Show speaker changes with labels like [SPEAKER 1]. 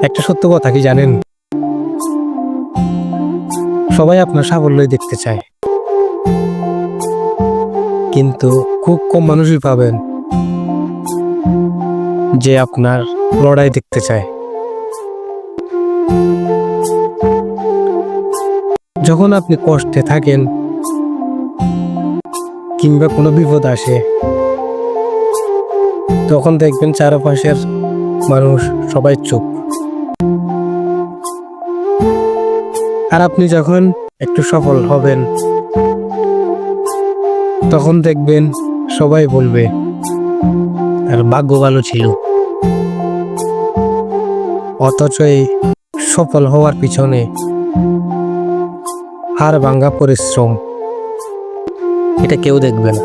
[SPEAKER 1] একটা সত্য কথা কি জানেন, সবাই আপনার সাফল্যই দেখতে চায়, কিন্তু খুব কম মানুষই পাবেন যে আপনার লড়াই দেখতে চায়। যখন আপনি কষ্টে থাকেন কিংবা কোনো বিপদ আসে, তখন দেখবেন চারপাশের মানুষ সবাই চুপ। আর আপনি যখন একটু সফল হবেন, তখন দেখবেন সবাই বলবে আর ভাগ্য ভালো ছিল। অথচ এই সফল হওয়ার পিছনে হাড় ভাঙা পরিশ্রম, এটা কেউ দেখবে না।